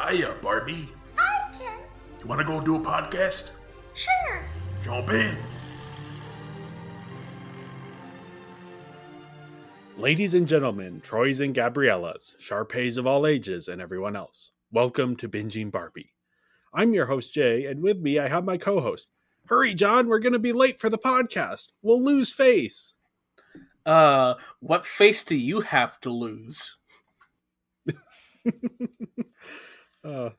Hiya, Barbie. Hi, Ken. You want to go do a podcast? Sure. Jump in. Ladies and gentlemen, Troys and Gabriellas, Sharpays of all ages, and everyone else, welcome to Binging Barbie. I'm your host, Jay, and with me I have my co-host. Hurry, John, we're going to be late for the podcast. We'll lose face. What face do you have to lose?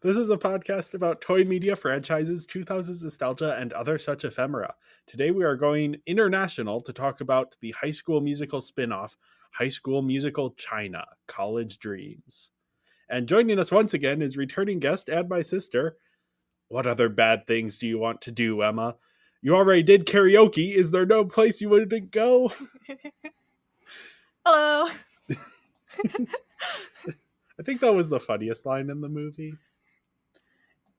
This is a podcast about toy media franchises, 2000s nostalgia, and other such ephemera. Today we are going international to talk about the High School Musical spin-off, High School Musical China, College Dreams. And joining us once again is returning guest and my sister. What other bad things do you want to do, Emma? You already did karaoke. Is there no place you wouldn't go? Hello. I think that was the funniest line in the movie.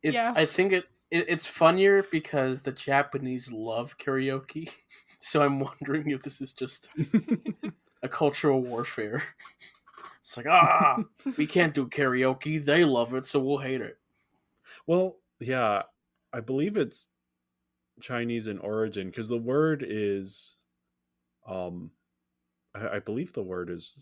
I think it's funnier because the Japanese love karaoke. So I'm wondering if this is just a cultural warfare. It's like, we can't do karaoke. They love it, so we'll hate it. Well, yeah, I believe it's Chinese in origin because the word is, I believe the word is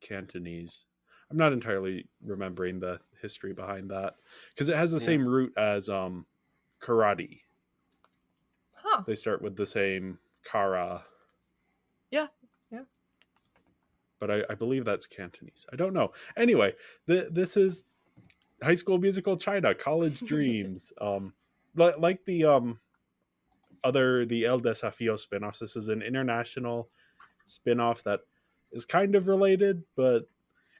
Cantonese. I'm not entirely remembering the history behind that because it has the same root as karate. Huh. They start with the same kara. Yeah. But I believe that's Cantonese. I don't know. Anyway, this is High School Musical China, College Dreams. Like the El Desafío spinoffs, this is an international spinoff that is kind of related, but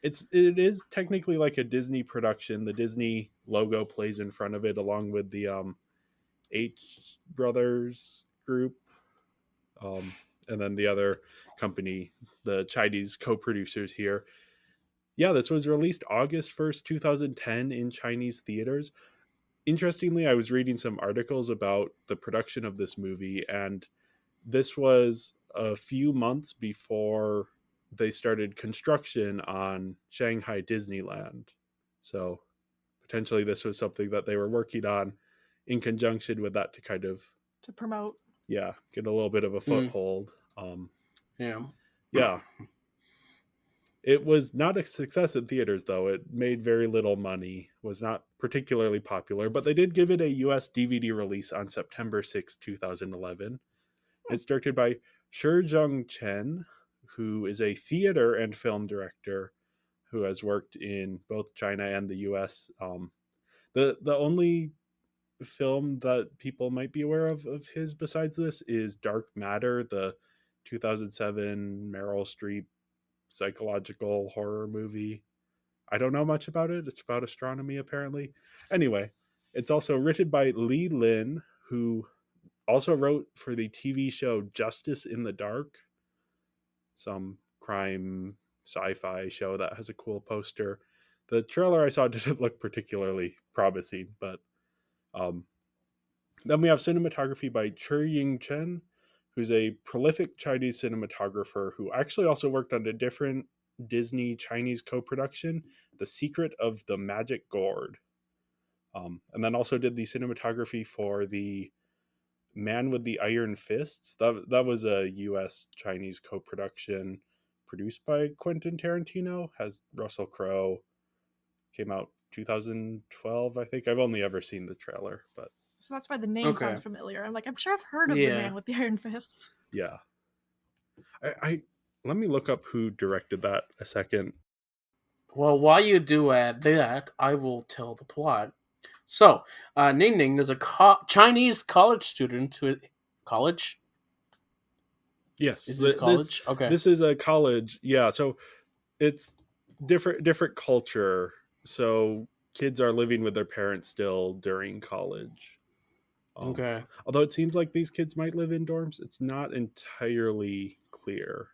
it is technically like a Disney production. The Disney logo plays in front of it along with the H Brothers group, and then the other company, the Chinese co-producers here. Yeah, this was released August 1st, 2010 in Chinese theaters. Interestingly, I was reading some articles about the production of this movie, and this was a few months before they started construction on Shanghai Disneyland. So potentially this was something that they were working on in conjunction with that to kind of promote. Yeah, get a little bit of a foothold. Yeah. It was not a success in theaters, though. It made very little money, was not particularly popular, but they did give it a US DVD release on September 6, 2011. It's directed by Shizhong Chen, who is a theater and film director who has worked in both China and the US. The only film that people might be aware of his besides this is Dark Matter, the 2007 Meryl Streep psychological horror movie. I don't know much about it. It's about astronomy, apparently. Anyway, it's also written by Li Lin, who also wrote for the TV show Justice in the Dark, some crime sci-fi show that has a cool poster. The trailer I saw didn't look particularly promising, but then we have cinematography by Ying Chen, who's a prolific Chinese cinematographer who actually also worked on a different Disney Chinese co-production, The Secret of the Magic Gourd. And then also did the cinematography for the Man with the Iron Fists. That was a US Chinese co-production produced by Quentin Tarantino, has Russell Crowe, came out 2012, I think. I've only ever seen the trailer, but So that's why the name sounds familiar. I'm sure I've heard of the Man with the Iron Fists. Yeah. I let me look up who directed that a second. Well, while you do that, I will tell the plot. So, Ning Ning is a Chinese college student who... College? Yes. Is this college? Okay. This is a college. Yeah, so it's different culture. So kids are living with their parents still during college. Okay. Although it seems like these kids might live in dorms, it's not entirely clear.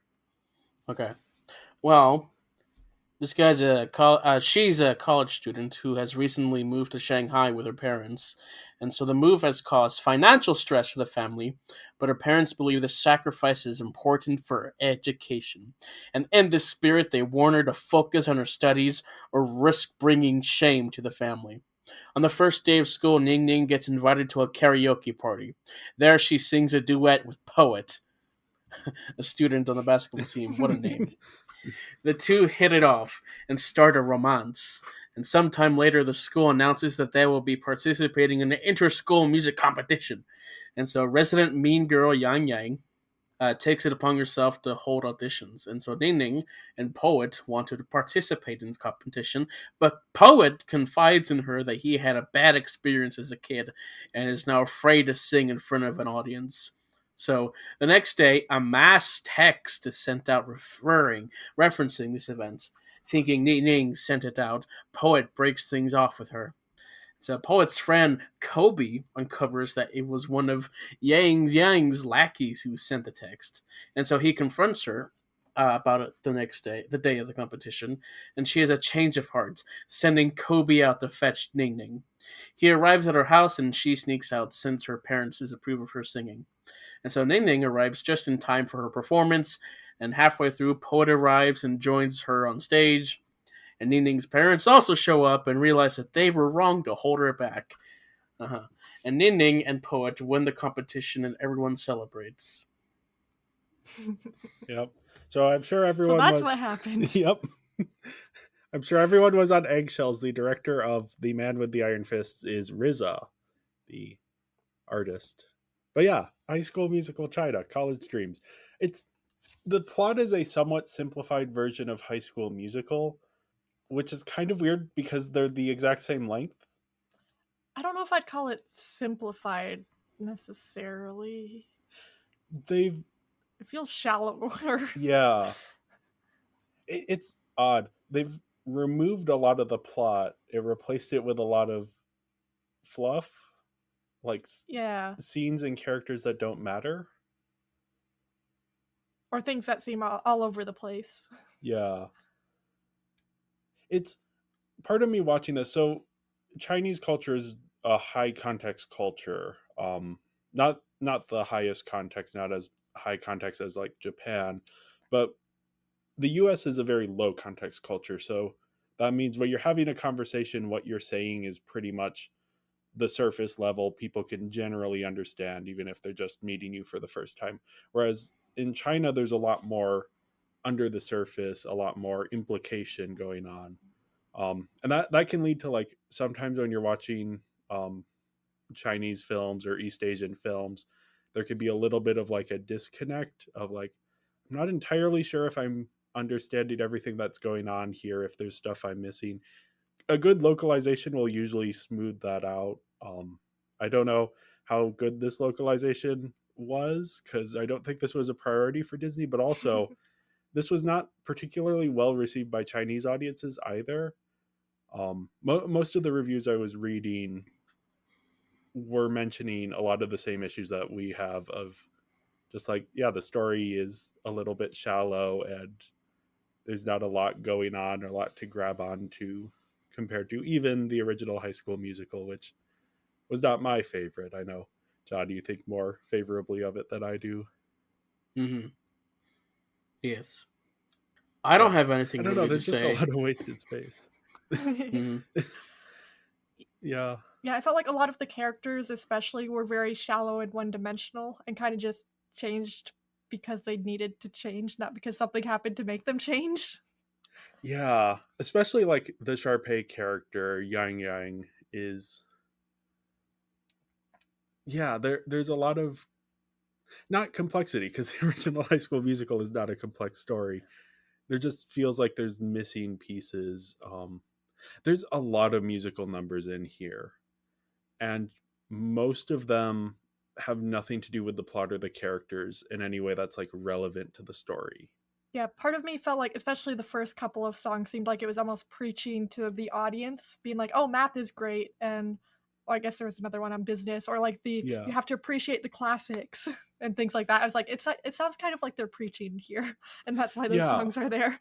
Okay. Well, This guy's she's a college student who has recently moved to Shanghai with her parents, and so the move has caused financial stress for the family. But her parents believe the sacrifice is important for her education, and in this spirit, they warn her to focus on her studies or risk bringing shame to the family. On the first day of school, Ning Ning gets invited to a karaoke party. There, she sings a duet with Poet, a student on the basketball team. What a name! The two hit it off and start a romance. And sometime later, the school announces that they will be participating in an inter-school music competition. And so, resident mean girl Yang Yang takes it upon herself to hold auditions. And so, Ning Ning and Poet wanted to participate in the competition, but Poet confides in her that he had a bad experience as a kid and is now afraid to sing in front of an audience. So the next day, a mass text is sent out referencing this event. Thinking Ning Ning sent it out, Poet breaks things off with her. So Poet's friend Kobe uncovers that it was one of Yang's lackeys who sent the text, and so he confronts her about it the next day, the day of the competition, and she has a change of heart, sending Kobe out to fetch Ning Ning. He arrives at her house, and she sneaks out since her parents disapprove of her singing. And so Ning Ning arrives just in time for her performance, and halfway through, Poet arrives and joins her on stage. And Ning Ning's parents also show up and realize that they were wrong to hold her back. And Ning Ning and Poet win the competition, and everyone celebrates. Yep. So I'm sure everyone. So that's what happened. Yep. I'm sure everyone was on eggshells. The director of The Man with the Iron Fists is RZA, the artist. But yeah, High School Musical China, College Dreams. The plot is a somewhat simplified version of High School Musical, which is kind of weird because they're the exact same length. I don't know if I'd call it simplified necessarily. It feels shallower. Yeah. It's odd. They've removed a lot of the plot. It replaced it with a lot of fluff, like scenes and characters that don't matter. Or things that seem all over the place. Yeah. It's part of me watching this. So Chinese culture is a high context culture. Not the highest context, not as high context as like Japan, but the US is a very low context culture. So that means when you're having a conversation, what you're saying is pretty much the surface level. People can generally understand, even if they're just meeting you for the first time. Whereas in China, there's a lot more under the surface, a lot more implication going on. And that can lead to, like, sometimes when you're watching Chinese films or East Asian films, there could be a little bit of like a disconnect of like, I'm not entirely sure if I'm understanding everything that's going on here, if there's stuff I'm missing. A good localization will usually smooth that out. I don't know how good this localization was, because I don't think this was a priority for Disney, but also this was not particularly well received by Chinese audiences either. Most of the reviews I was reading were mentioning a lot of the same issues that we have, of just like, yeah, the story is a little bit shallow and there's not a lot going on or a lot to grab onto compared to even the original High School Musical, which was not my favorite. I know, John, you think more favorably of it than I do. Mm-hmm. Yes. I don't have anything I don't know, there's to just say. a lot of wasted space. Mm-hmm. Yeah. Yeah, I felt like a lot of the characters especially were very shallow and one-dimensional and kind of just changed because they needed to change, not because something happened to make them change. Yeah, especially like the Sharpay character, Yang Yang, is... Yeah, there's a lot of... Not complexity, because the original High School Musical is not a complex story. There just feels like there's missing pieces. There's a lot of musical numbers in here, and most of them have nothing to do with the plot or the characters in any way that's like relevant to the story. Yeah, part of me felt like, especially the first couple of songs, seemed like it was almost preaching to the audience, being like, oh, math is great, and I guess there was another one on business, or like you have to appreciate the classics and things like that. I was like, it sounds kind of like they're preaching here, and that's why those songs are there.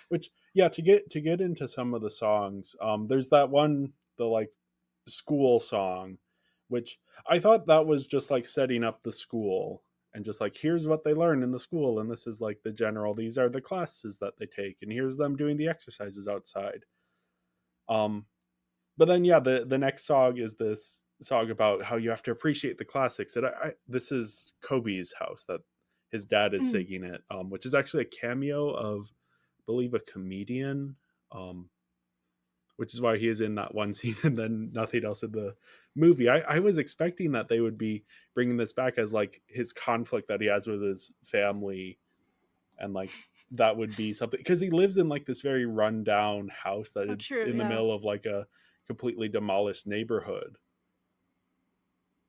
Which, yeah, to get into some of the songs, there's that one, the like school song, which I thought that was just like setting up the school and just like, here's what they learn in the school, and this is like the general, these are the classes that they take, and here's them doing the exercises outside. But then, yeah, the next song is this song about how you have to appreciate the classics. And this is Kobe's house that his dad is singing it, which is actually a cameo of, I believe, a comedian, which is why he is in that one scene and then nothing else in the movie. I was expecting that they would be bringing this back as like his conflict that he has with his family, and like that would be something, because he lives in like this very rundown house that is in the middle of like a completely demolished neighborhood.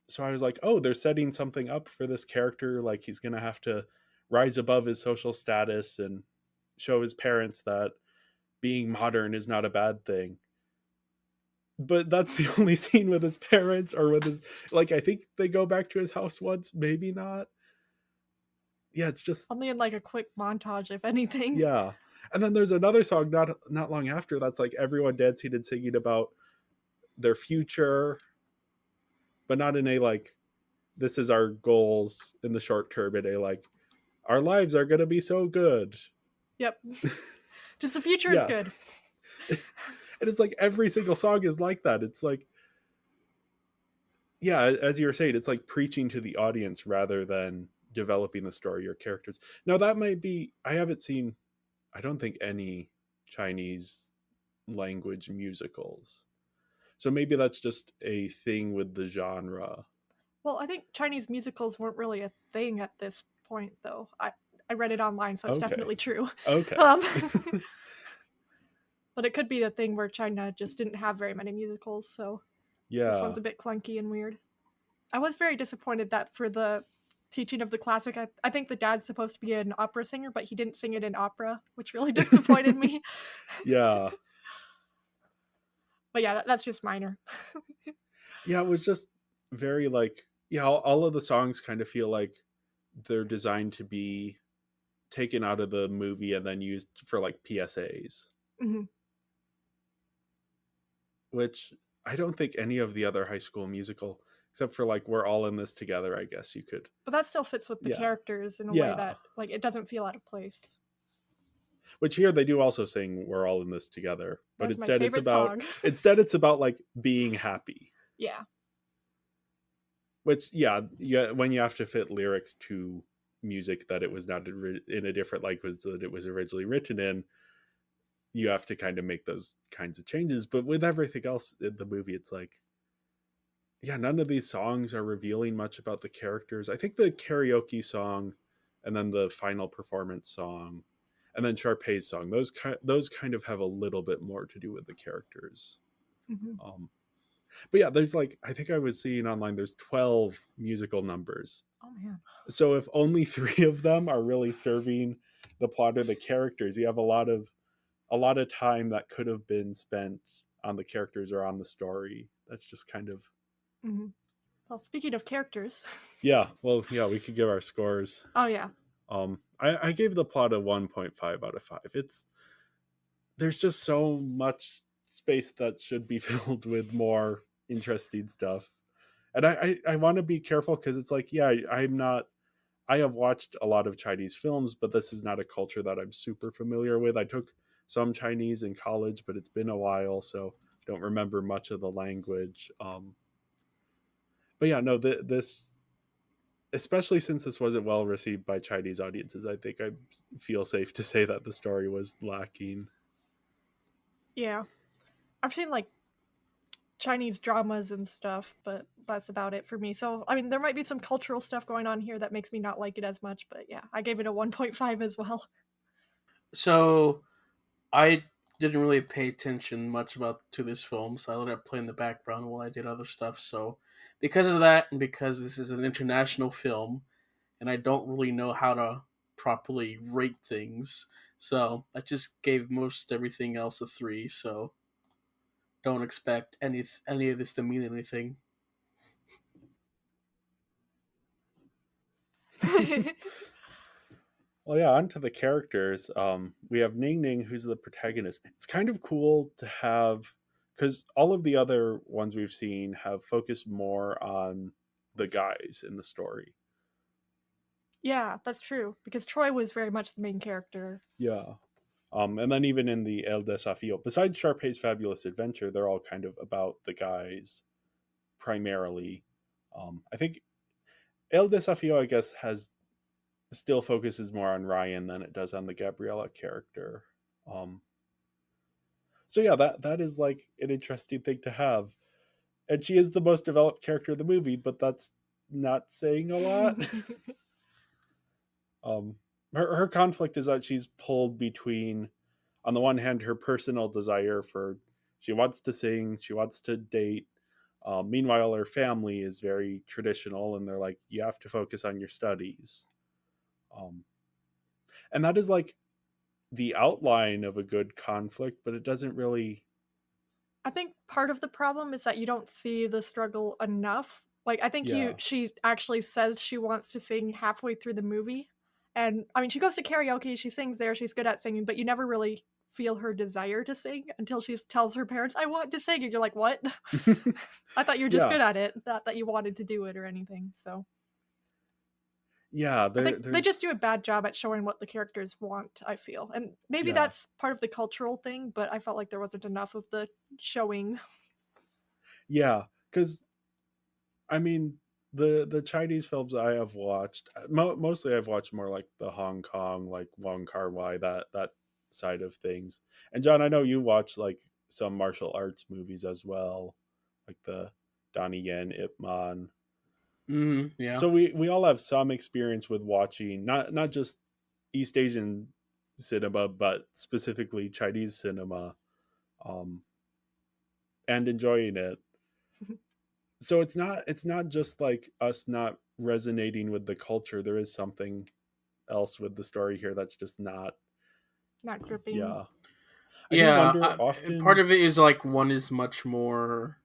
So I was like, oh, they're setting something up for this character, like he's gonna have to rise above his social status and show his parents that being modern is not a bad thing. But that's the only scene with his parents, or with his, like, I think they go back to his house once, maybe not. Yeah, it's just only in like a quick montage, if anything. Yeah. And then there's another song not long after that's like everyone dancing and singing about their future, but not in a like, this is our goals in the short term, in a like, our lives are gonna be so good. Yep. Just the future is good. And it's like every single song is like that. It's like, yeah, as you were saying, it's like preaching to the audience rather than developing the story or characters. Now that might be, I haven't seen, I don't think, any Chinese language musicals, so maybe that's just a thing with the genre. Well, I think Chinese musicals weren't really a thing at this point, though. I read it online, so it's definitely true. Okay. But it could be the thing where China just didn't have very many musicals, so this one's a bit clunky and weird. I was very disappointed that for the teaching of the classic, I think the dad's supposed to be an opera singer, but he didn't sing it in opera, which really disappointed me. Yeah. But yeah, that's just minor. Yeah, it was just very like, yeah, all of the songs kind of feel like they're designed to be taken out of the movie and then used for like PSAs. Mm-hmm. Which I don't think any of the other High School Musical, except for like We're All in This Together, I guess you could. But that still fits with the characters in a way that like it doesn't feel out of place. Which here they do also sing We're All in This Together, but instead it's about like being happy. Yeah. Which when you have to fit lyrics to music that it was not in a different language that it was originally written in, you have to kind of make those kinds of changes. But with everything else in the movie, it's like, yeah, none of these songs are revealing much about the characters. I think the karaoke song, and then the final performance song, and then Sharpay's song, those kind of have a little bit more to do with the characters. Mm-hmm. But yeah, there's like, I think I was seeing online, there's 12 musical numbers. Oh man. So if only 3 of them are really serving the plot or the characters, you have a lot of time that could have been spent on the characters or on the story. That's just kind of. Mm-hmm. Well, speaking of characters. Yeah, well, yeah, we could give our scores. Oh yeah. I gave the plot a 1.5 out of 5. There's just so much space that should be filled with more interesting stuff. And I want to be careful, because it's like, yeah, I have watched a lot of Chinese films, but this is not a culture that I'm super familiar with. I took some Chinese in college, but it's been a while, so I don't remember much of the language. But yeah, no, this, especially since this wasn't well received by Chinese audiences, I think I feel safe to say that the story was lacking. Yeah. I've seen like Chinese dramas and stuff, but that's about it for me. So, I mean, there might be some cultural stuff going on here that makes me not like it as much, but yeah, I gave it a 1.5 as well. So, I didn't really pay attention much to this film, so I let it play in the background while I did other stuff. So, because of that, and because this is an international film, and I don't really know how to properly rate things, so I just gave most everything else a 3. So, don't expect any of this to mean anything. Well, yeah, on to the characters. We have Ning Ning, who's the protagonist. It's kind of cool to have, because all of the other ones we've seen have focused more on the guys in the story. Yeah, that's true. Because Troy was very much the main character. Yeah. And then even in the El Desafío, besides Sharpay's Fabulous Adventure, they're all kind of about the guys primarily. I think El Desafío, I guess, still focuses more on Ryan than it does on the Gabriella character. So yeah, that is like an interesting thing to have. And she is the most developed character in the movie, but that's not saying a lot. Her conflict is that she's pulled between, on the one hand, her personal desire for, she wants to sing, she wants to date. Meanwhile, her family is very traditional, and they're like, you have to focus on your studies. And that is like the outline of a good conflict, but it doesn't really. I think part of the problem is that you don't see the struggle enough. Like, I think she actually says she wants to sing halfway through the movie. And I mean, she goes to karaoke, she sings there, she's good at singing, but you never really feel her desire to sing until she tells her parents, I want to sing. And you're like, what? I thought you were just good at it, not that you wanted to do it or anything. So yeah, I think they just do a bad job at showing what the characters want, I feel. And maybe that's part of the cultural thing, but I felt like there wasn't enough of the showing. Yeah, because I mean, the Chinese films I have watched, mostly I've watched more like the Hong Kong, like Wong Kar-wai, that side of things. And John, I know you watch like some martial arts movies as well, like the Donnie Yen, Ip Man. Yeah. So we all have some experience with watching not just East Asian cinema, but specifically Chinese cinema, and enjoying it. So it's not just like us not resonating with the culture. There is something else with the story here that's just not gripping. Yeah. I do wonder often. Part of it is like one is much more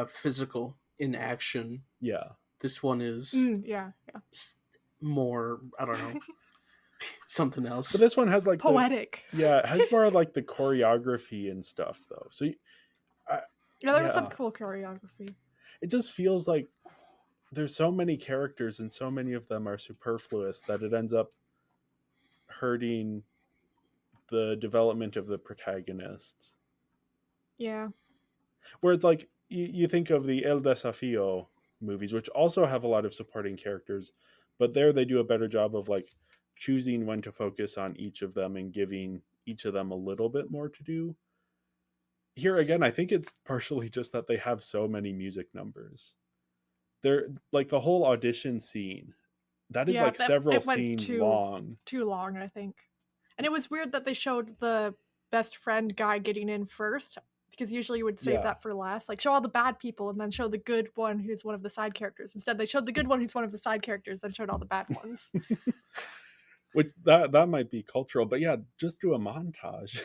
physical in action. Yeah. This one is more, I don't know, something else. But this one has like poetic. It has more of like the choreography and stuff though. So there was some cool choreography. It just feels like there's so many characters and so many of them are superfluous that it ends up hurting the development of the protagonists. Yeah. Whereas like you think of the El Desafío movies, which also have a lot of supporting characters, but there they do a better job of like choosing when to focus on each of them and giving each of them a little bit more to do. Here again, I think it's partially just that they have so many music numbers. They're like the whole audition scene. That is like several scenes long. Too long, I think. And it was weird that they showed the best friend guy getting in first, because usually you would save that for last. Like, show all the bad people and then show the good one who's one of the side characters. Instead, they showed the good one who's one of the side characters, then showed all the bad ones. Which that might be cultural, but yeah, just do a montage.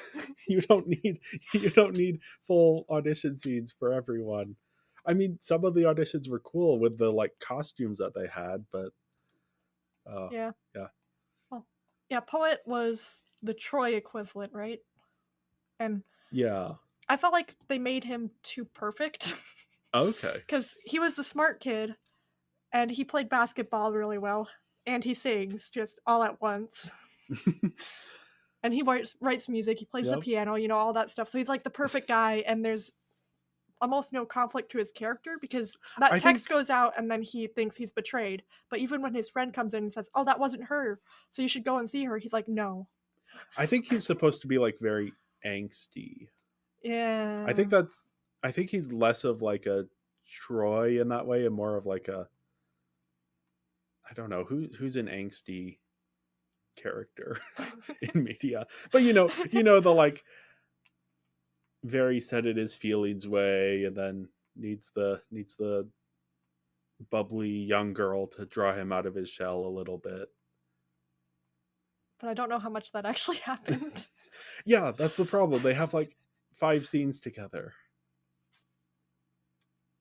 you don't need full audition scenes for everyone. I mean, some of the auditions were cool with the like costumes that they had, but yeah. Well, yeah, Poet was the Troy equivalent, right? And I felt like they made him too perfect. Okay. Because he was the smart kid, and he played basketball really well, and he sings just all at once. And he writes music, he plays the piano, all that stuff. So he's like the perfect guy, and there's almost no conflict to his character, because that text goes out and then he thinks he's betrayed. But even when his friend comes in and says, oh, that wasn't her, so you should go and see her, he's like, no. I think he's supposed to be like very angsty. Yeah. I think he's less of like a Troy in that way and more of like a, I don't know, who's an angsty character in media. But you know the like very set in his feelings way, and then needs the bubbly young girl to draw him out of his shell a little bit. But I don't know how much that actually happened. Yeah, that's the problem. They have like 5 scenes together,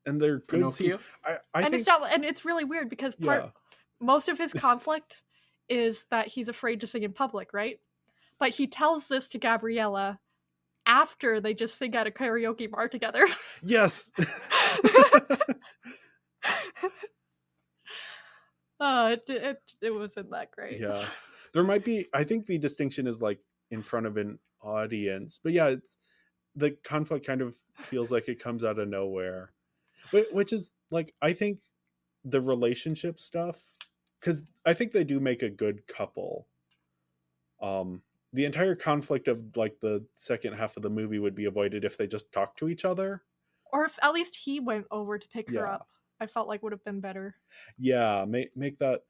and they're good scenes. And it's really weird because most of his conflict is that he's afraid to sing in public, right? But he tells this to Gabriella after they just sing at a karaoke bar together. Yes. It wasn't that great. Yeah. There might be, I think the distinction is like in front of an audience, but yeah, it's the conflict kind of feels like it comes out of nowhere, which is like, I think the relationship stuff, because I think they do make a good couple. The entire conflict of like the second half of the movie would be avoided if they just talked to each other, or if at least he went over to pick her up. I felt like would have been better. Yeah, make that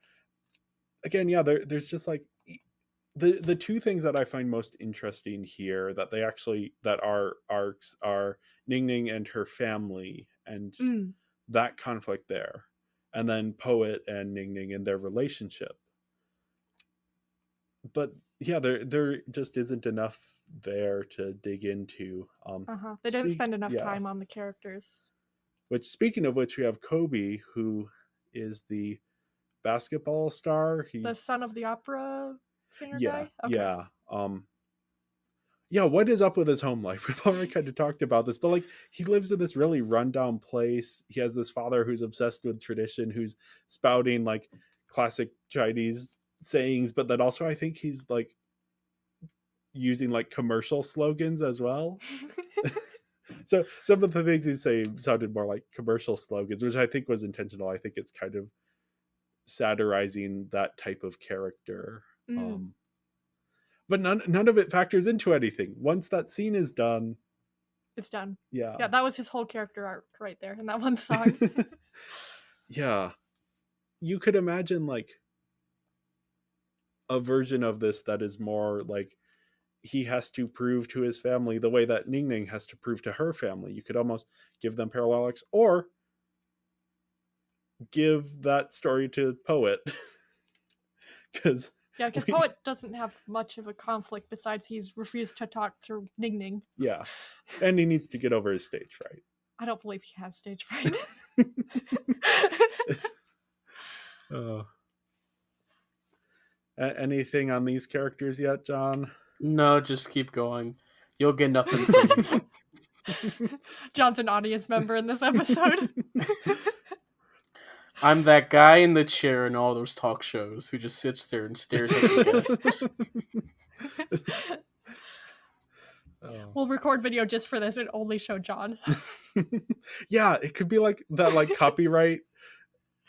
again. Yeah, there's just like the two things that I find most interesting here that they actually that are arcs are Ning Ning and her family and that conflict there, and then Poet and Ning Ning and their relationship. But yeah, there just isn't enough there to dig into. They didn't spend enough time on the characters. Which, speaking of which, we have Kobe, who is the basketball star. He's the son of the opera singer guy. Okay. Yeah. What is up with his home life? We've already kind of talked about this, but like he lives in this really rundown place. He has this father who's obsessed with tradition, who's spouting like classic Chinese sayings, but then also I think he's like using like commercial slogans as well. So some of the things he's saying sounded more like commercial slogans, which I think was intentional. I think it's kind of satirizing that type of character. But none of it factors into anything. Once that scene is done, it's done. Yeah. Yeah, that was his whole character arc right there in that one song. Yeah. You could imagine like a version of this that is more like he has to prove to his family the way that Ning Ning has to prove to her family. You could almost give them parallel arcs, or give that story to Poet. Because Poet doesn't have much of a conflict besides he's refused to talk to Ning Ning. Yeah, and he needs to get over his stage fright. I don't believe he has stage fright. Anything on these characters yet, John? No, just keep going. You'll get nothing from me. John's an audience member in this episode. I'm that guy in the chair in all those talk shows who just sits there and stares at the guests. We'll record video just for this and only show John. Yeah, it could be like that, like copyright,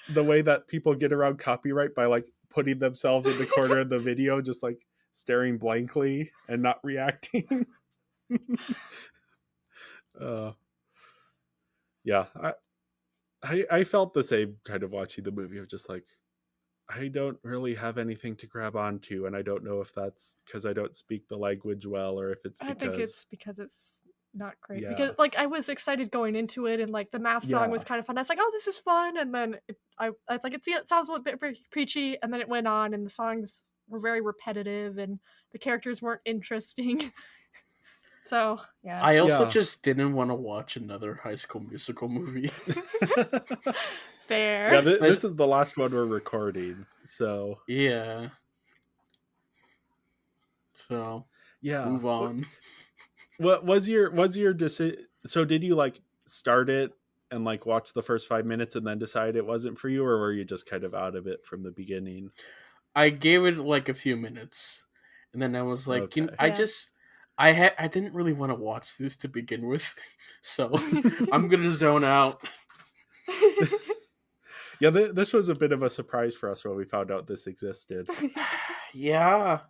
the way that people get around copyright by like putting themselves in the corner of the video, just like staring blankly and not reacting. Yeah, I felt the same kind of watching the movie of just like, I don't really have anything to grab onto, and I don't know if that's because I don't speak the language well, or if it's because... I think it's because it's not great. Yeah. Because like I was excited going into it, and like the math song was kind of fun. I was like, oh, this is fun, and then I was like, it sounds a little bit preachy, and then it went on, and the songs were very repetitive, and the characters weren't interesting. So yeah, I also just didn't want to watch another High School Musical movie. Fair. Yeah, this is the last one we're recording, so yeah. So yeah, move on. What was your decision? So did you like start it and like watch the first 5 minutes and then decide it wasn't for you, or were you just kind of out of it from the beginning? I gave it like a few minutes, and then I was like, okay. I didn't really want to watch this to begin with, so I'm gonna zone out. Yeah, this was a bit of a surprise for us when we found out this existed. Yeah.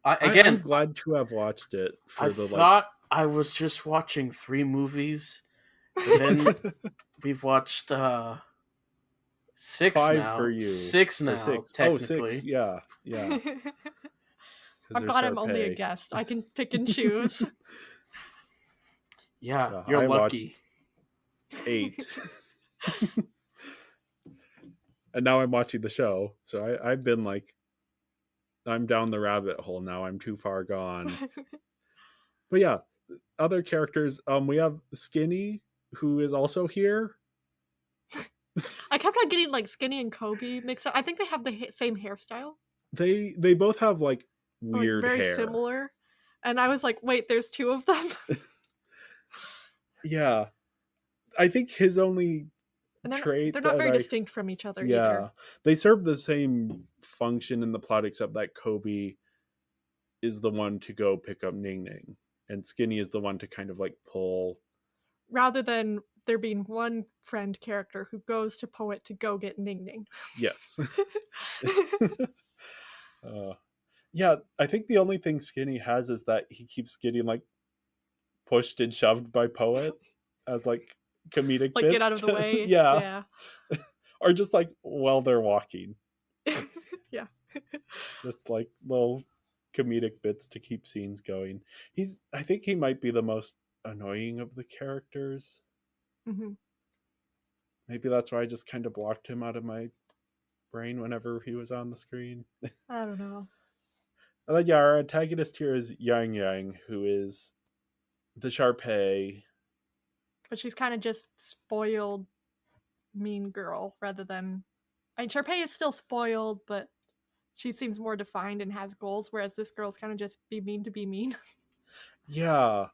I'm glad to have watched it. I thought I was just watching 3 movies, but then we've watched 6 5 now. for you. 6 now, 6. Technically. Oh, 6. Yeah. I'm glad I'm only a guest. I can pick and choose. Yeah, you're lucky. 8. And now I'm watching the show. So I've been like, I'm down the rabbit hole now. I'm too far gone. But yeah, other characters. We have Skinny, who is also here. I kept on getting like Skinny and Kobe mixed up. I think they have the same hairstyle. They both have like weird very hair. Similar. And I was like, wait, there's two of them? Yeah. I think his only trait... They're not very distinct from each other either. They serve the same function in the plot, except that Kobe is the one to go pick up Ning Ning. And Skinny is the one to kind of like pull... Rather than there being one friend character who goes to Poet to go get Ning Ning. Yes. Yeah, I think the only thing Skinny has is that he keeps getting like pushed and shoved by Poet as like comedic like bits get out of the way. Yeah. Or just like while they're walking. Yeah. Just like little comedic bits to keep scenes going. I think he might be the most annoying of the characters. Mm-hmm. Maybe that's why I just kind of blocked him out of my brain whenever he was on the screen. I don't know. And then, our antagonist here is Yang Yang, who is the Sharpay. But she's kind of just spoiled, mean girl rather than... I mean, Sharpay is still spoiled, but she seems more defined and has goals, whereas this girl's kind of just be mean to be mean. Yeah.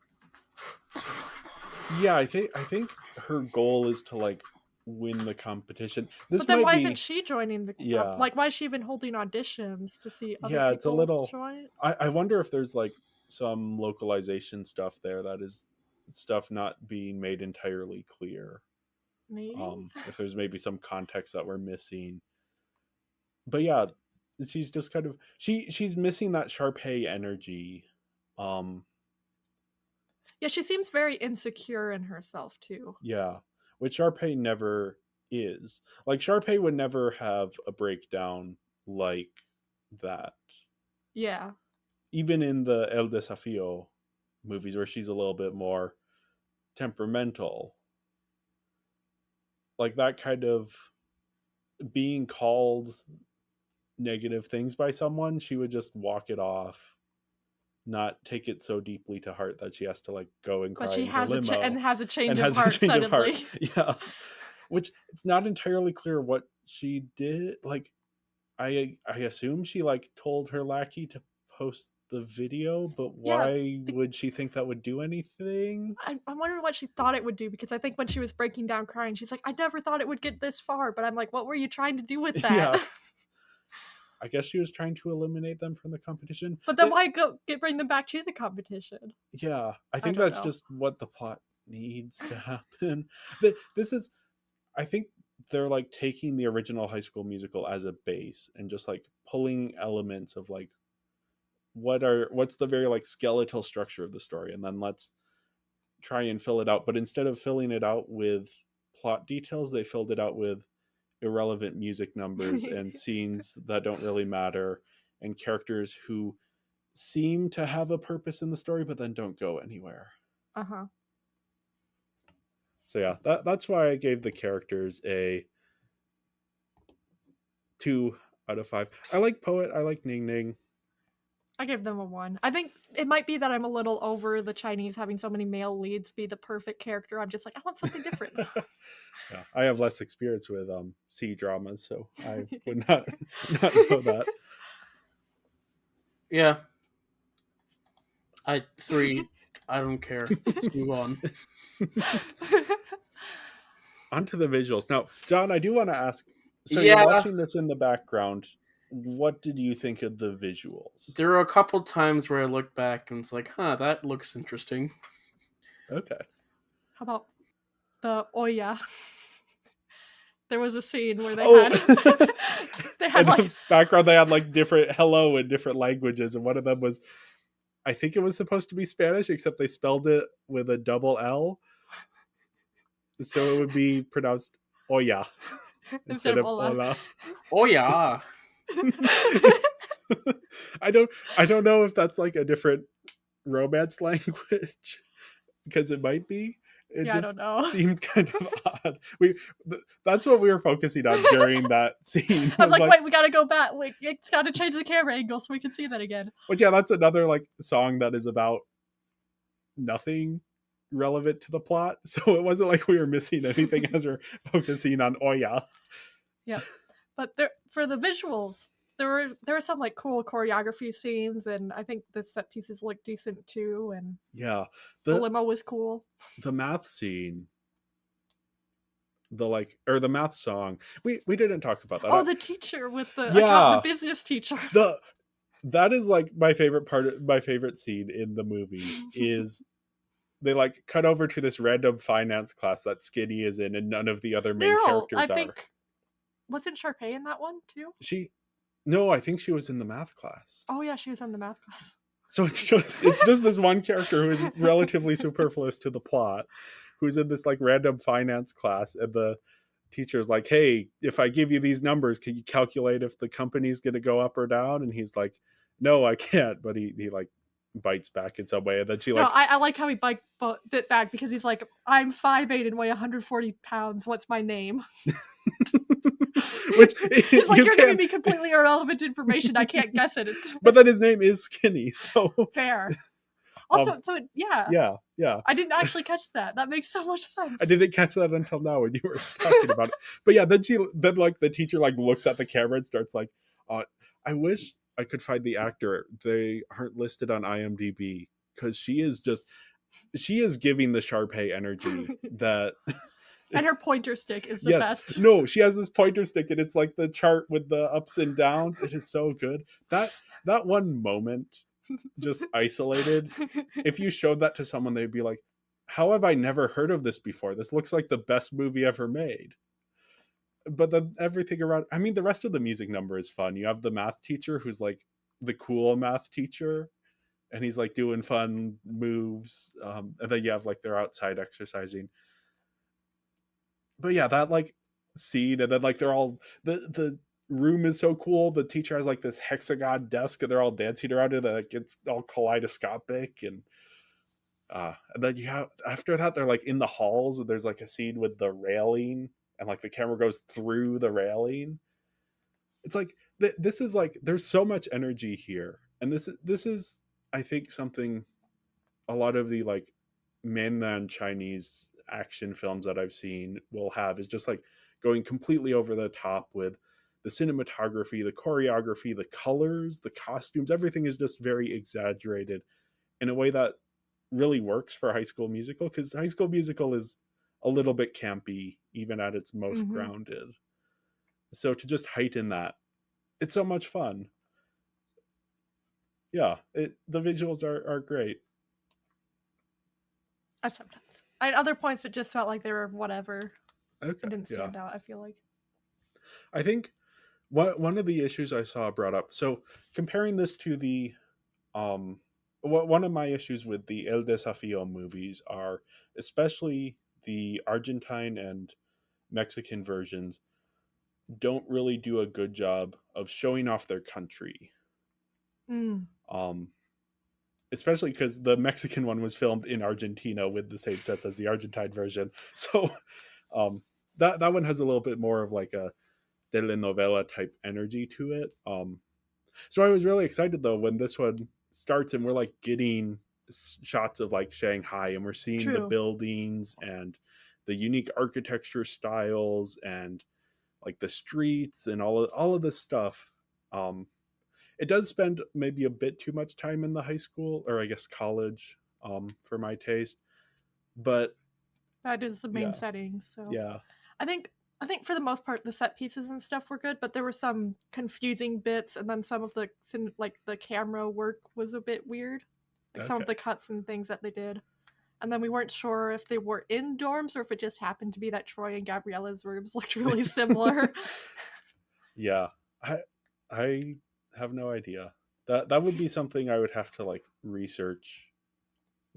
Yeah, I think her goal is to like win the competition. But then why isn't she joining the like why is she even holding auditions to see other people it's a little join? I wonder if there's like some localization stuff there that is stuff not being made entirely clear. Maybe. If there's maybe some context that we're missing. But yeah, she's just kind of she's missing that Sharpay energy. Yeah, she seems very insecure in herself too. Yeah, which Sharpay never is. Like Sharpay would never have a breakdown like that. Yeah. Even in the El Desafío movies where she's a little bit more temperamental. Like that kind of being called negative things by someone, she would just walk it off. Not take it so deeply to heart that she has to like go and cry but she in has her limo has a change of heart suddenly. Yeah, which it's not entirely clear what she did. Like I assume she like told her lackey to post the video, but why would she think that would do anything? I'm wondering what she thought it would do, because I think when she was breaking down crying, she's like, I never thought it would get this far. But I'm like, what were you trying to do with that? Yeah. I guess she was trying to eliminate them from the competition. But then why bring them back to the competition? Yeah, I think that's just what the plot needs to happen. I think they're like taking the original High School Musical as a base and just like pulling elements of like what's the very like skeletal structure of the story, and then let's try and fill it out. But instead of filling it out with plot details, they filled it out with irrelevant music numbers and scenes that don't really matter, and characters who seem to have a purpose in the story but then don't go anywhere. So yeah, that's why I gave the characters a 2 out of 5. I like Poet, I like Ning Ning. I give them a 1. I think it might be that I'm a little over the Chinese having so many male leads be the perfect character. I'm just like, I want something different. Yeah, I have less experience with C dramas, so I would not know that. Yeah. 3. I don't care. Let's move on. On to the visuals. Now, John, I do want to ask, so you're watching this in the background. What did you think of the visuals? There are a couple times where I look back and it's like, that looks interesting. Okay. How about the Oya? There was a scene where they had like the background. They had like different hello in different languages, and one of them was, I think it was supposed to be Spanish, except they spelled it with a double L, so it would be pronounced Oya instead of Ola. Oya. I don't know if that's like a different Romance language, because it might be. It just I don't know. Seemed kind of odd. That's what we were focusing on during that scene. I was like, wait, we gotta go back. Like, it's gotta change the camera angle so we can see that again. But yeah, that's another like song that is about nothing. relevant to the plot. So it wasn't like we were missing anything as we're focusing on Oya. Yeah. But for the visuals, there were some like cool choreography scenes, and I think the set pieces looked decent too, and yeah, the limo was cool. The math scene, the math song, we didn't talk about that. The teacher with the business teacher. That is like my favorite scene in the movie is they like cut over to this random finance class that Skinny is in, and none of the other main characters are. Wasn't Sharpay in that one too? No, I think she was in the math class. Oh yeah, she was in the math class. So it's just this one character who is relatively superfluous to the plot, who's in this like random finance class, and the teacher's like, "Hey, if I give you these numbers, can you calculate if the company's going to go up or down?" And he's like, "No, I can't." But he like bites back in some way, and then she like, no, I like how he bit back because he's like, "I'm 5'8" and weigh 140 pounds. What's my name?" Which it's like you're giving me completely irrelevant information. I can't guess it. But then his name is Skinny, so fair. Also, yeah. I didn't actually catch that. That makes so much sense. I didn't catch that until now when you were talking about it. But yeah, then like the teacher like looks at the camera and starts like, I wish I could find the actor. They aren't listed on IMDb because she is giving the Sharpay energy that. And her pointer stick is the best. No, she has this pointer stick, and it's like the chart with the ups and downs. It is so good. That one moment, just isolated. If you showed that to someone, they'd be like, "How have I never heard of this before? This looks like the best movie ever made." But then everything around. I mean, the rest of the music number is fun. You have the math teacher who's like the cool math teacher, and he's like doing fun moves. And then you have like they're outside exercising. But yeah, that like scene, and then like they're all the room is so cool. The teacher has like this hexagon desk, and they're all dancing around it, and it gets all kaleidoscopic, and then you have after that they're like in the halls, and there's like a scene with the railing, and like the camera goes through the railing. It's like this is like there's so much energy here, and this is I think something a lot of the like mainland Chinese action films that I've seen will have is just like going completely over the top with the cinematography, the choreography, the colors, the costumes. Everything is just very exaggerated in a way that really works for High School Musical, because High School Musical is a little bit campy even at its most grounded. So to just heighten that, it's so much fun. Yeah, the visuals are great. Sometimes. At other points, it just felt like they were whatever. Okay, it didn't stand out, I feel like. I think one of the issues I saw brought up, so comparing this to the one of my issues with the El Desafío movies are especially the Argentine and Mexican versions don't really do a good job of showing off their country. Especially because the Mexican one was filmed in Argentina with the same sets as the Argentine version. So that one has a little bit more of like a telenovela type energy to it. So I was really excited though when this one starts and we're like getting shots of like Shanghai, and we're seeing the buildings and the unique architecture styles and like the streets and all of this stuff. It does spend maybe a bit too much time in the high school, or I guess college, for my taste. But that is the main setting. So yeah, I think for the most part the set pieces and stuff were good, but there were some confusing bits, and then some of the the camera work was a bit weird, like some of the cuts and things that they did. And then we weren't sure if they were in dorms or if it just happened to be that Troy and Gabriella's rooms looked really similar. Yeah, I have no idea. That would be something I would have to like research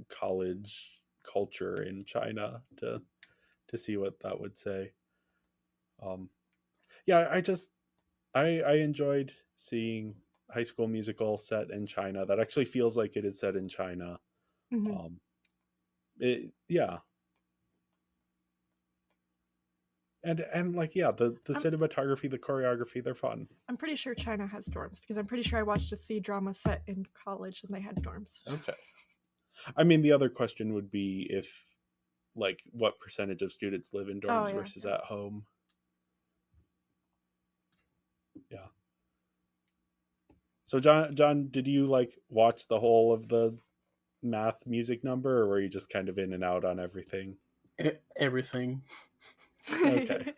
college culture in China to see what that would say. Yeah, I enjoyed seeing High School Musical set in China. That actually feels like it is set in China. Yeah. And like, yeah, the cinematography, the choreography, they're fun. I'm pretty sure China has dorms because I'm pretty sure I watched a C drama set in college and they had dorms. Okay. I mean, the other question would be if, like, what percentage of students live in dorms yeah, versus at home. Yeah. So John, did you like watch the whole of the math music number, or were you just kind of in and out on everything? Everything. Okay.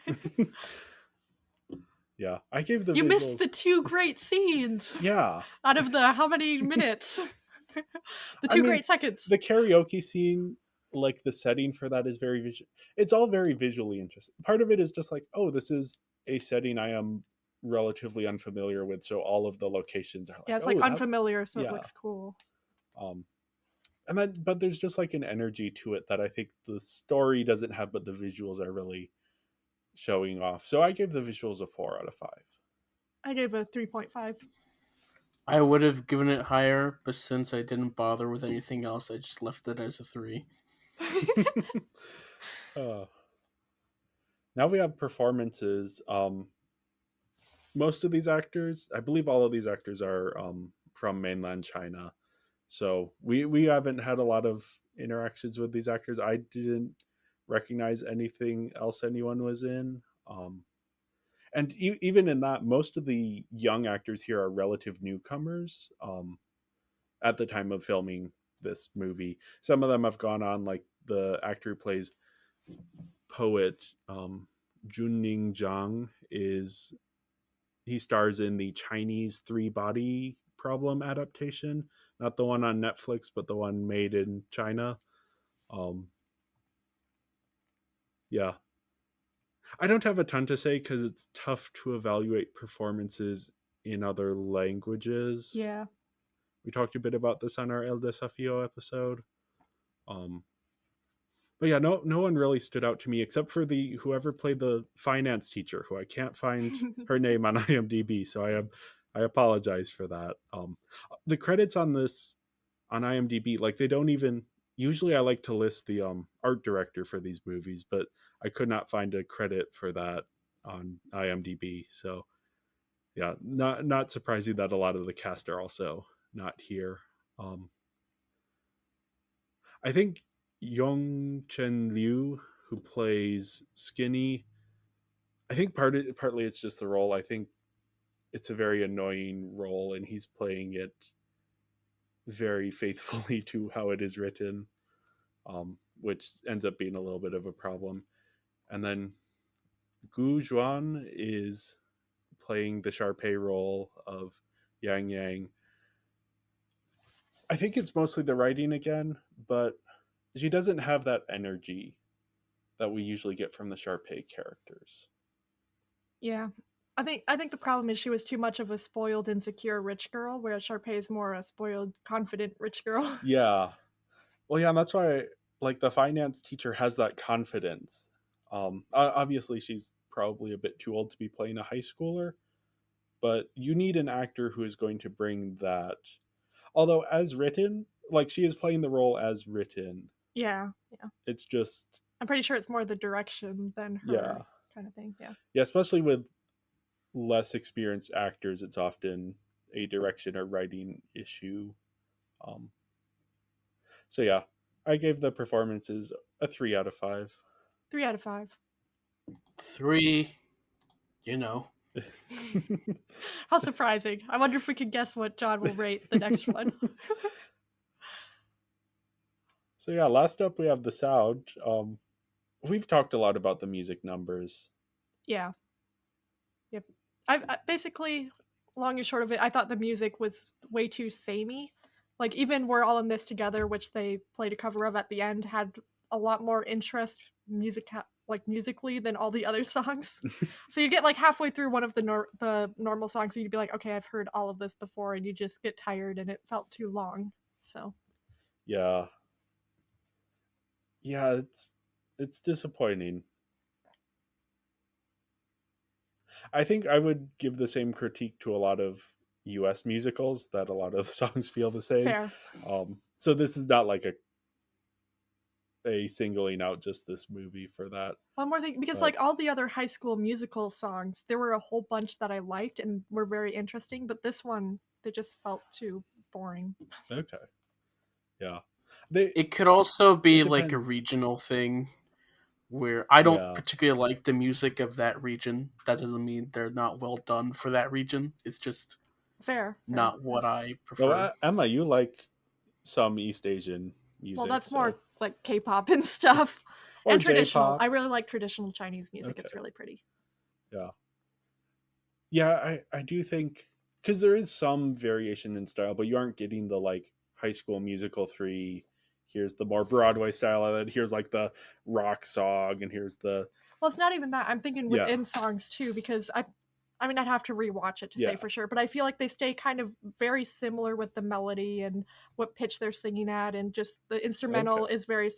Yeah, I gave the You visuals... missed the two great scenes. Yeah. Out of the how many minutes? The two great seconds. The karaoke scene, like the setting for that is very visual. It's all very visually interesting. Part of it is just like, oh, this is a setting I am relatively unfamiliar with, so all of the locations are like, yeah, it's oh, like unfamiliar, so it looks cool. And then, but there's just like an energy to it that I think the story doesn't have, but the visuals are really showing off. So I gave the visuals a 4 out of 5. I gave a 3.5. I would have given it higher, but since I didn't bother with anything else, I just left it as a 3. Now we have performances. Most of these actors, I believe all of these actors are from mainland China. So we haven't had a lot of interactions with these actors. I didn't recognize anything else anyone was in. And even in that, most of the young actors here are relative newcomers at the time of filming this movie. Some of them have gone on, like the actor who plays poet Junning Zhang he stars in the Chinese Three Body Problem adaptation, not the one on Netflix, but the one made in China. Yeah. I don't have a ton to say because it's tough to evaluate performances in other languages. Yeah. We talked a bit about this on our El Desafío episode. But yeah, no one really stood out to me except for whoever played the finance teacher, who I can't find her name on IMDb, so I apologize for that. The credits on this on IMDb, like they don't even... Usually I like to list the art director for these movies, but I could not find a credit for that on IMDb. So yeah, not surprising that a lot of the cast are also not here. I think Yong Chen Liu, who plays Skinny, I think partly it's just the role. I think it's a very annoying role, and he's playing it very faithfully to how it is written, which ends up being a little bit of a problem. And then Gu Juan is playing the Sharpay role of Yang Yang. I think it's mostly the writing again, but she doesn't have that energy that we usually get from the Sharpay characters. Yeah. I think the problem is she was too much of a spoiled, insecure rich girl, whereas Sharpay is more a spoiled, confident rich girl. Yeah. Well, yeah, and that's why like the finance teacher has that confidence. Obviously she's probably a bit too old to be playing a high schooler, but you need an actor who is going to bring that. Although as written, like she is playing the role as written. Yeah. It's just... I'm pretty sure it's more the direction than her kind of thing. Yeah. Yeah, especially with less experienced actors, it's often a direction or writing issue. So yeah, I gave the performances a 3 out of 5. 3 out of 5. 3, you know. How surprising. I wonder if we can guess what John will rate the next one. So yeah, last up we have the sound. We've talked a lot about the music numbers. Yeah. Yep. I basically, long and short of it, I thought the music was way too samey. Like even We're All in This Together, which they played a cover of at the end, had a lot more interest musically than all the other songs. So you get like halfway through one of the normal songs and you'd be like, okay, I've heard all of this before, and you just get tired and it felt too long. So yeah, it's disappointing. I think I would give the same critique to a lot of US musicals, that a lot of the songs feel the same. Fair. So this is not like a singling out just this movie for that. One more thing, because like all the other High School Musical songs, there were a whole bunch that I liked and were very interesting, but this one, they just felt too boring. Okay. Yeah. It could also be like a depends. regional thing where I don't Yeah. particularly like the music of that region. That doesn't mean they're not well done for that region. It's just Fair. not what I Well, prefer. Emma, you like some East Asian music. Well, that's so. more like K-pop and stuff. Or and traditional. J-pop. I really like traditional Chinese music. Okay. It's really pretty. Yeah. Yeah, I do think, because there is some variation in style, but you aren't getting the like High School Musical 3. Here's the more Broadway style of it. Here's like the rock song, and here's the. Well, it's not even that. I'm thinking within songs too, because I mean, I'd have to rewatch it to say for sure, but I feel like they stay kind of very similar with the melody and what pitch they're singing at, and just the instrumental is very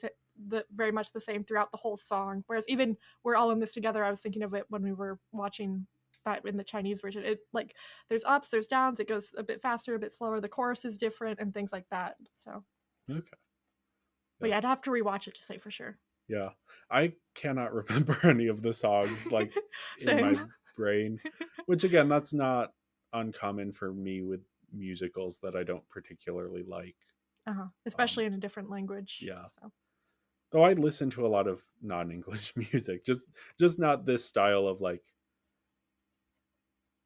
much the same throughout the whole song. Whereas even We're All in This Together, I was thinking of it when we were watching that in the Chinese version. It like there's ups, there's downs, it goes a bit faster, a bit slower, the chorus is different and things like that. So but yeah, I'd have to rewatch it to say for sure. Yeah, I cannot remember any of the songs like in my brain, which again, that's not uncommon for me with musicals that I don't particularly like. Especially in a different language. Yeah. So. Though I listen to a lot of non-English music, just not this style of like,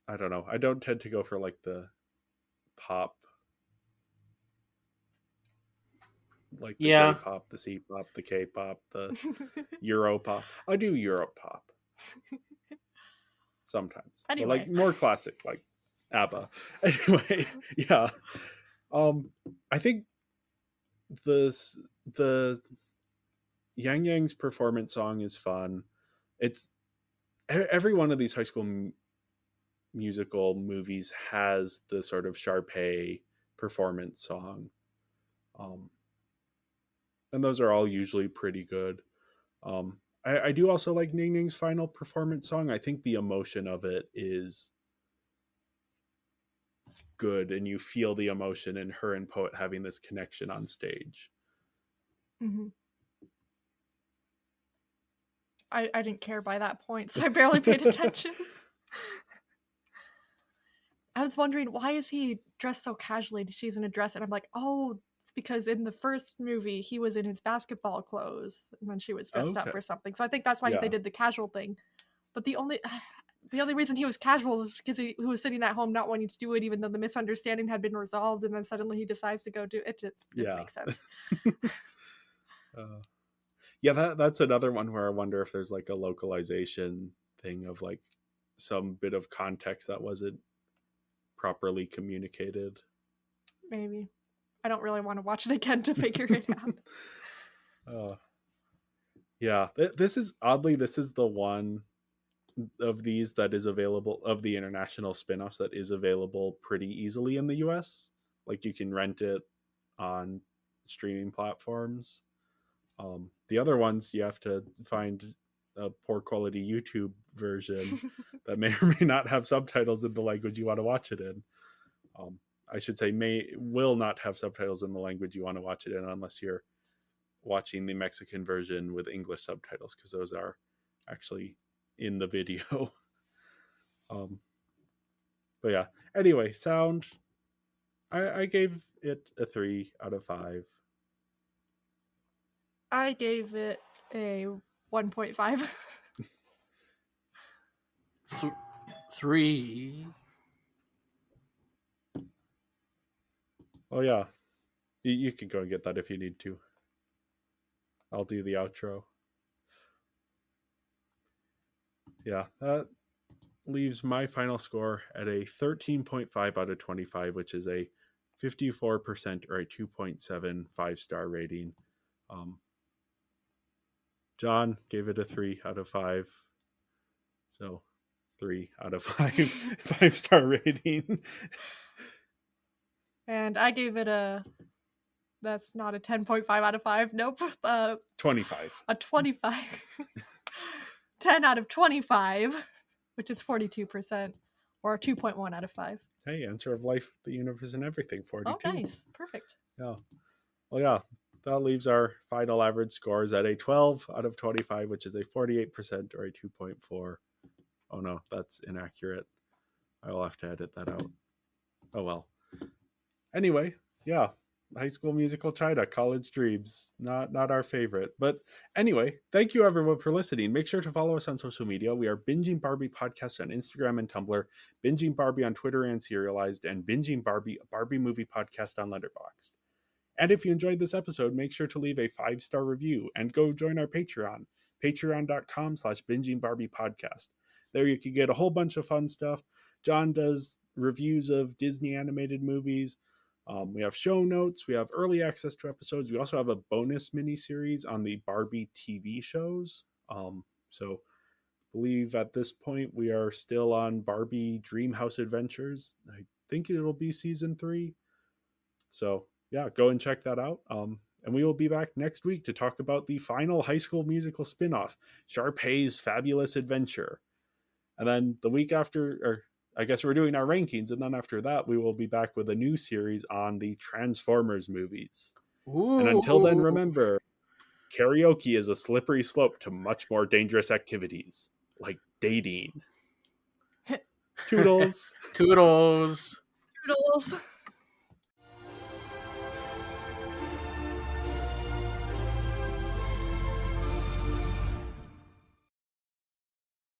I don't know. I don't tend to go for like the pop, like the J-pop, the C-pop, the K-pop, the Euro-pop. I do Europe-pop sometimes. Anyway. But like more classic, like ABBA. Anyway, yeah. I think the Yang Yang's performance song is fun. It's every one of these High School Musical movies has the sort of Sharpay performance song, and those are all usually pretty good. I do also like Ning Ning's final performance song. I think the emotion of it is good, and you feel the emotion in her and Poet having this connection on stage. Mm-hmm. I didn't care by that point, so I barely paid attention. I was wondering, why is he dressed so casually? She's in a dress, and I'm like, oh, it's because in the first movie he was in his basketball clothes, and then she was dressed up or something. So I think that's why they did the casual thing. But the only reason he was casual was because he was sitting at home not wanting to do it, even though the misunderstanding had been resolved, and then suddenly he decides to go do it. It didn't make sense. Yeah, that's another one where I wonder if there's like a localization thing of like some bit of context that wasn't properly communicated. Maybe. I don't really want to watch it again to figure it out. Yeah, this is the one of these that is available, of the international spin-offs, that is available pretty easily in the US. Like you can rent it on streaming platforms. The other ones you have to find a poor quality YouTube version that may or may not have subtitles in the language you want to watch it in. I should say will not have subtitles in the language you want to watch it in, unless you're watching the Mexican version with English subtitles, because those are actually in the video. But yeah, anyway, sound, I gave it a 3 out of 5. I gave it a 1.5. 3. Oh yeah, you can go and get that if you need to. I'll do the outro. Yeah, that leaves my final score at a 13.5 out of 25, which is a 54% or a 2.75 star rating. John gave it a 3 out of 5. So 3 out of 5 5-star rating. And I gave it that's not a 10.5 out of 5. Nope. 25. A 25. 10 out of 25, which is 42%, or a 2.1 out of 5. Hey, answer of life, the universe, and everything, 42. Oh, nice. Perfect. Yeah. Well, yeah, that leaves our final average scores at a 12 out of 25, which is a 48% or a 2.4. Oh no, that's inaccurate. I will have to edit that out. Oh well. Anyway, yeah, High School Musical China, College Dreams, not our favorite. But anyway, thank you everyone for listening. Make sure to follow us on social media. We are Binging Barbie Podcast on Instagram and Tumblr, Binging Barbie on Twitter and Serialized, and Binging Barbie, a Barbie movie podcast on Letterboxd. And if you enjoyed this episode, make sure to leave a 5-star review and go join our Patreon, patreon.com/Binging Barbie Podcast. There you can get a whole bunch of fun stuff. John does reviews of Disney animated movies. We have show notes. We have early access to episodes. We also have a bonus mini-series on the Barbie TV shows. So I believe at this point we are still on Barbie Dreamhouse Adventures. I think it'll be season 3. So yeah, go and check that out. And we will be back next week to talk about the final High School Musical spinoff, Sharpay's Fabulous Adventure. And then the week after, or I guess we're doing our rankings, and then after that, we will be back with a new series on the Transformers movies. Ooh. And until then, remember, karaoke is a slippery slope to much more dangerous activities, like dating. Toodles. Toodles. Toodles.